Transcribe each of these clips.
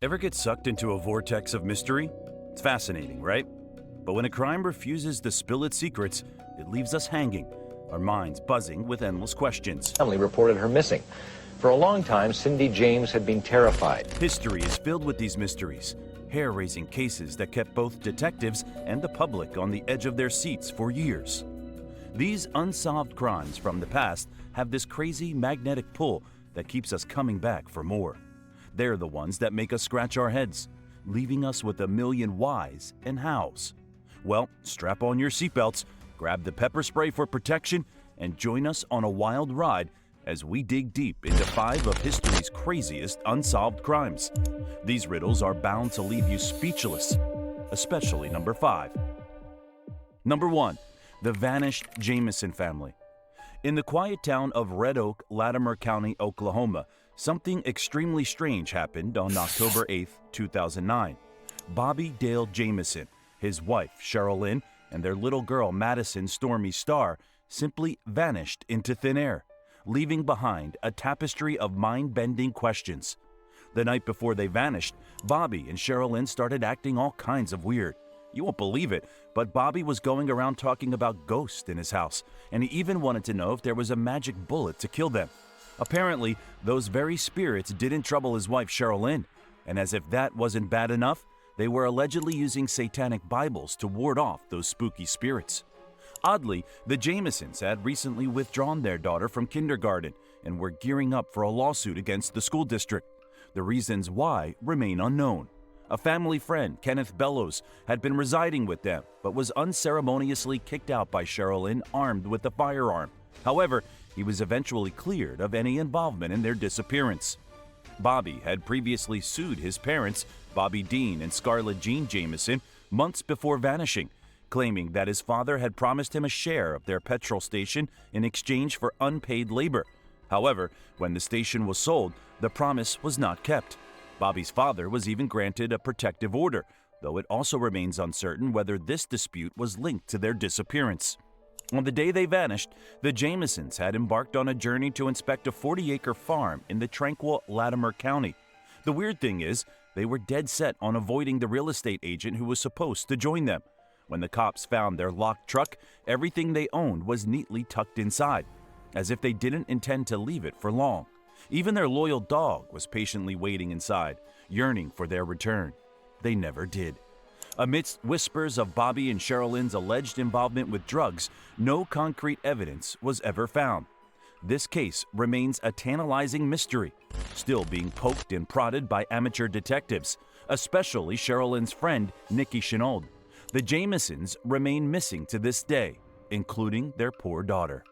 Ever get sucked into a vortex of mystery? It's fascinating, right? But when a crime refuses to spill its secrets, it leaves us hanging, our minds buzzing with endless questions. Family reported her missing. For a long time, Cindy James had been terrified. History is filled with these mysteries, hair-raising cases that kept both detectives and the public on the edge of their seats for years. These unsolved crimes from the past have this crazy magnetic pull that keeps us coming back for more. They're the ones that make us scratch our heads, leaving us with a million whys and hows. Well, strap on your seatbelts, grab the pepper spray for protection, and join us on a wild ride as we dig deep into 5 of history's craziest unsolved crimes. These riddles are bound to leave you speechless, especially number 5. Number 1. The vanished Jamison family. In the quiet town of Red Oak, Latimer County, Oklahoma, something extremely strange happened on October 8, 2009. Bobby Dale Jamison, his wife Cheryl Lynn, and their little girl Madison Stormy Starr simply vanished into thin air, leaving behind a tapestry of mind-bending questions. The night before they vanished, Bobby and Cheryl Lynn started acting all kinds of weird. You won't believe it, but Bobby was going around talking about ghosts in his house, and he even wanted to know if there was a magic bullet to kill them. Apparently, those very spirits didn't trouble his wife Cheryl Lynn, and as if that wasn't bad enough, they were allegedly using satanic Bibles to ward off those spooky spirits. Oddly, the Jamisons had recently withdrawn their daughter from kindergarten and were gearing up for a lawsuit against the school district. The reasons why remain unknown. A family friend, Kenneth Bellows, had been residing with them, but was unceremoniously kicked out by Cheryl Lynn armed with a firearm. However, he was eventually cleared of any involvement in their disappearance. Bobby had previously sued his parents, Bobby Dean and Scarlett Jean Jamison, months before vanishing, claiming that his father had promised him a share of their petrol station in exchange for unpaid labor. However, when the station was sold, the promise was not kept. Bobby's father was even granted a protective order, though it also remains uncertain whether this dispute was linked to their disappearance. On the day they vanished, the Jamisons had embarked on a journey to inspect a 40-acre farm in the tranquil Latimer County. The weird thing is, they were dead set on avoiding the real estate agent who was supposed to join them. When the cops found their locked truck, everything they owned was neatly tucked inside, as if they didn't intend to leave it for long. Even their loyal dog was patiently waiting inside, yearning for their return. They never did. Amidst whispers of Bobby and Cheryl Lynn's alleged involvement with drugs, no concrete evidence was ever found. This case remains a tantalizing mystery, still being poked and prodded by amateur detectives, especially Cheryl Lynn's friend, Nikki Chenault. The Jamisons remain missing to this day, including their poor daughter.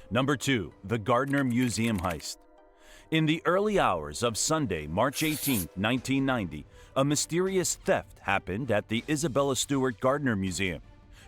Number 2. The Gardner Museum heist. In the early hours of Sunday, March 18, 1990, a mysterious theft happened at the Isabella Stewart Gardner Museum.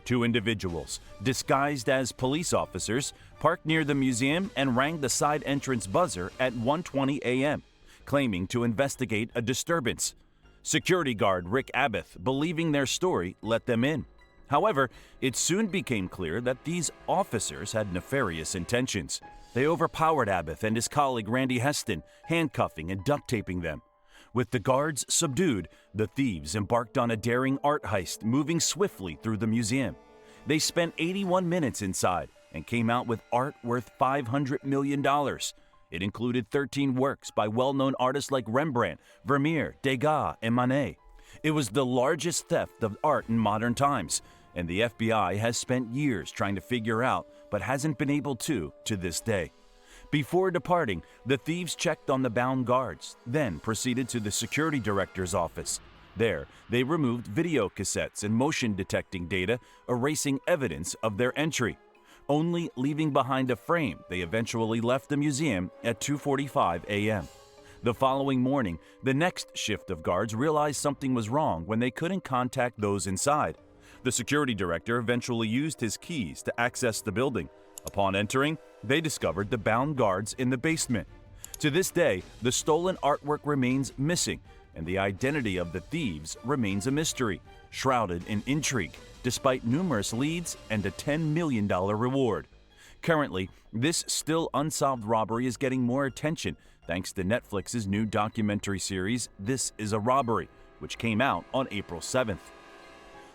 2 individuals, disguised as police officers, parked near the museum and rang the side entrance buzzer at 1:20 a.m., claiming to investigate a disturbance. Security guard Rick Abbott, believing their story, let them in. However, it soon became clear that these officers had nefarious intentions. They overpowered Abbott and his colleague Randy Heston, handcuffing and duct taping them. With the guards subdued, the thieves embarked on a daring art heist, moving swiftly through the museum. They spent 81 minutes inside and came out with art worth $500 million. It included 13 works by well-known artists like Rembrandt, Vermeer, Degas, and Manet. It was the largest theft of art in modern times, and the FBI has spent years trying to figure out, but hasn't been able to this day. Before departing, the thieves checked on the bound guards, then proceeded to the security director's office. There, they removed video cassettes and motion detecting data, erasing evidence of their entry. Only leaving behind a frame, they eventually left the museum at 2:45 a.m. The following morning, the next shift of guards realized something was wrong when they couldn't contact those inside. The security director eventually used his keys to access the building. Upon entering, they discovered the bound guards in the basement. To this day, the stolen artwork remains missing, and the identity of the thieves remains a mystery, shrouded in intrigue, despite numerous leads and a $10 million reward. Currently, this still unsolved robbery is getting more attention thanks to Netflix's new documentary series, This Is a Robbery, which came out on April 7th.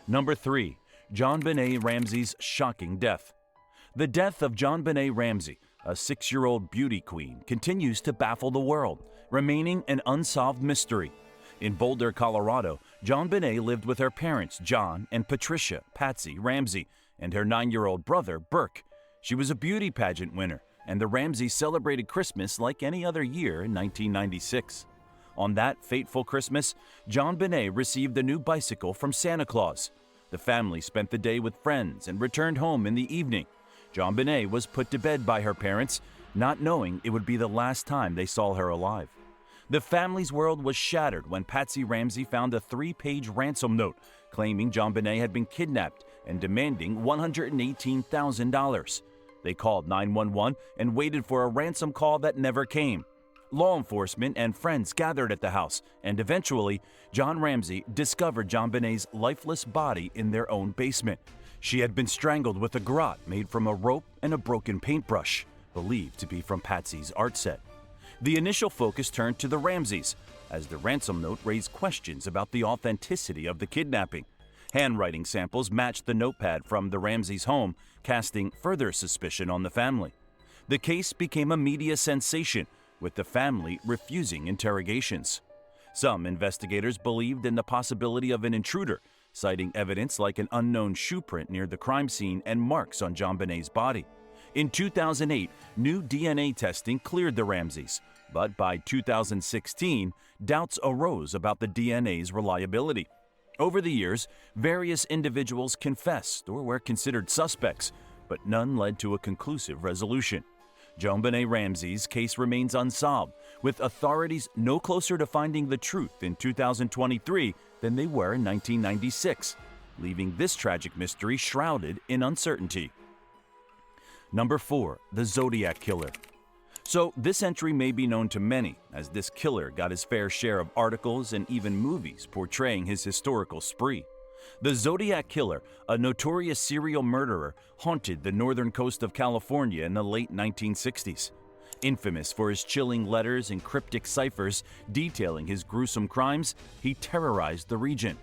Number 3. JonBenet Ramsey's shocking death. The death of JonBenet Ramsey, a 6-year-old beauty queen, continues to baffle the world, remaining an unsolved mystery. In Boulder, Colorado, JonBenet lived with her parents, John and Patricia Patsy Ramsey, and her 9-year-old brother, Burke. She was a beauty pageant winner, and the Ramseys celebrated Christmas like any other year in 1996. On that fateful Christmas, JonBenet received a new bicycle from Santa Claus. The family spent the day with friends and returned home in the evening. JonBenet was put to bed by her parents, not knowing it would be the last time they saw her alive. The family's world was shattered when Patsy Ramsey found a 3-page ransom note claiming JonBenet had been kidnapped and demanding $118,000. They called 911 and waited for a ransom call that never came. Law enforcement and friends gathered at the house, and eventually, John Ramsey discovered JonBenet's lifeless body in their own basement. She had been strangled with a garrote made from a rope and a broken paintbrush, believed to be from Patsy's art set. The initial focus turned to the Ramseys, as the ransom note raised questions about the authenticity of the kidnapping. Handwriting samples matched the notepad from the Ramseys' home, casting further suspicion on the family. The case became a media sensation, with the family refusing interrogations. Some investigators believed in the possibility of an intruder, citing evidence like an unknown shoe print near the crime scene and marks on JonBenet's body. In 2008, new DNA testing cleared the Ramseys, but by 2016, doubts arose about the DNA's reliability. Over the years, various individuals confessed or were considered suspects, but none led to a conclusive resolution. JonBenet Ramsey's case remains unsolved, with authorities no closer to finding the truth in 2023 than they were in 1996, leaving this tragic mystery shrouded in uncertainty. Number 4. The Zodiac Killer. So this entry may be known to many, as this killer got his fair share of articles and even movies portraying his historical spree. The Zodiac Killer, a notorious serial murderer, haunted the northern coast of California in the late 1960s. Infamous for his chilling letters and cryptic ciphers detailing his gruesome crimes, he terrorized the region.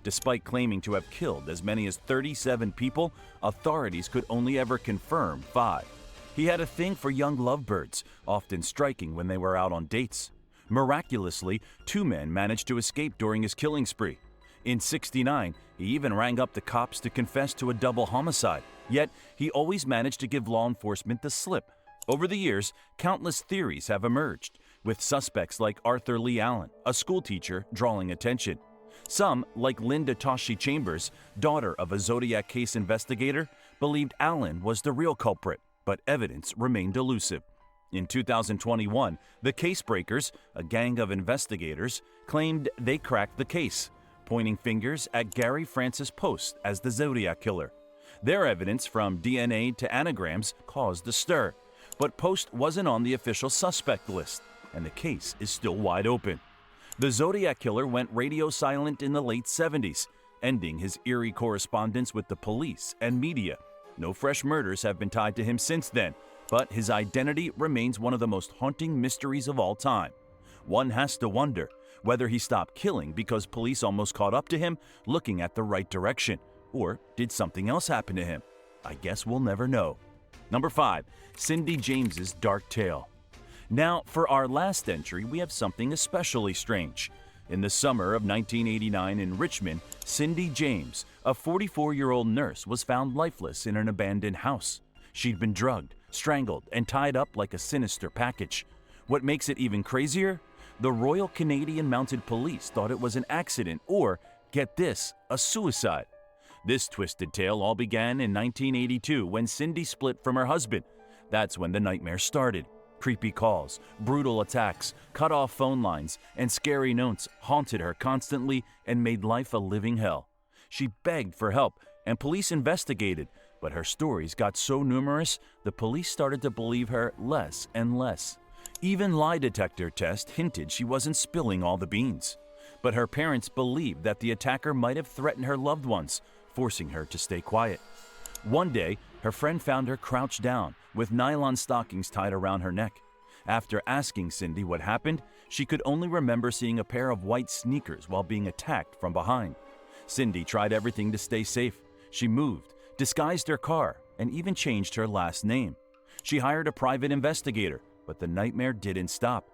Despite claiming to have killed as many as 37 people, authorities could only ever confirm 5. He had a thing for young lovebirds, often striking when they were out on dates. Miraculously, 2 men managed to escape during his killing spree. In '69, he even rang up the cops to confess to a double homicide, yet he always managed to give law enforcement the slip. Over the years, countless theories have emerged, with suspects like Arthur Lee Allen, a schoolteacher, drawing attention. Some, like Linda Toshi Chambers, daughter of a Zodiac case investigator, believed Allen was the real culprit, but evidence remained elusive. In 2021, the Casebreakers, a gang of investigators, claimed they cracked the case, pointing fingers at Gary Francis Post as the Zodiac Killer. Their evidence from DNA to anagrams caused a stir, but Post wasn't on the official suspect list, and the case is still wide open. The Zodiac Killer went radio silent in the late 70s, ending his eerie correspondence with the police and media. No fresh murders have been tied to him since then, but his identity remains one of the most haunting mysteries of all time. One has to wonder whether he stopped killing because police almost caught up to him looking at the right direction, or did something else happen to him? I guess we'll never know. Number 5. Cindy James's dark tale. Now, for our last entry, we have something especially strange. In the summer of 1989 in Richmond, Cindy James, a 44-year-old nurse, was found lifeless in an abandoned house. She'd been drugged, strangled, and tied up like a sinister package. What makes it even crazier? The Royal Canadian Mounted Police thought it was an accident or, get this, a suicide. This twisted tale all began in 1982 when Cindy split from her husband. That's when the nightmare started. Creepy calls, brutal attacks, cut-off phone lines, and scary notes haunted her constantly and made life a living hell. She begged for help, and police investigated, but her stories got so numerous, the police started to believe her less and less. Even lie detector tests hinted she wasn't spilling all the beans. But her parents believed that the attacker might have threatened her loved ones, forcing her to stay quiet. One day, Her friend found her crouched down with nylon stockings tied around her neck. After asking Cindy what happened, she could only remember seeing a pair of white sneakers while being attacked from behind. Cindy tried everything to stay safe. She moved, disguised her car, and even changed her last name. She hired a private investigator, but the nightmare didn't stop.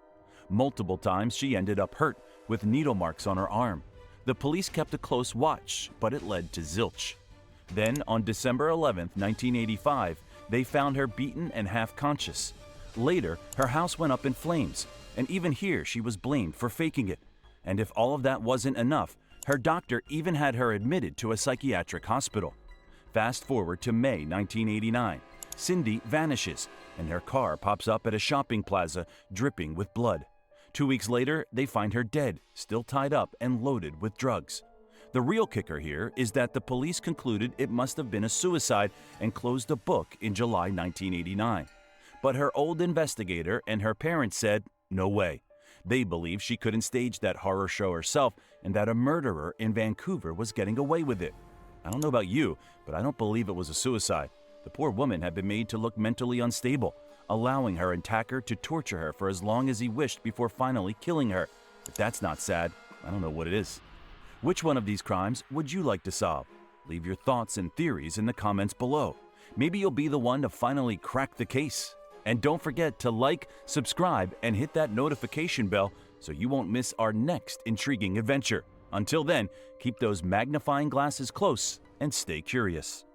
Multiple times she ended up hurt, with needle marks on her arm. The police kept a close watch, but it led to zilch. Then, on December 11, 1985, they found her beaten and half-conscious. Later, her house went up in flames, and even here she was blamed for faking it. And if all of that wasn't enough, her doctor even had her admitted to a psychiatric hospital. Fast forward to May 1989. Cindy vanishes, and her car pops up at a shopping plaza, dripping with blood. 2 weeks later, they find her dead, still tied up and loaded with drugs. The real kicker here is that the police concluded it must have been a suicide and closed the book in July 1989. But her old investigator and her parents said, no way. They believed she couldn't stage that horror show herself and that a murderer in Vancouver was getting away with it. I don't know about you, but I don't believe it was a suicide. The poor woman had been made to look mentally unstable, allowing her attacker to torture her for as long as he wished before finally killing her. If that's not sad, I don't know what it is. Which one of these crimes would you like to solve? Leave your thoughts and theories in the comments below. Maybe you'll be the one to finally crack the case. And don't forget to like, subscribe, and hit that notification bell so you won't miss our next intriguing adventure. Until then, keep those magnifying glasses close and stay curious.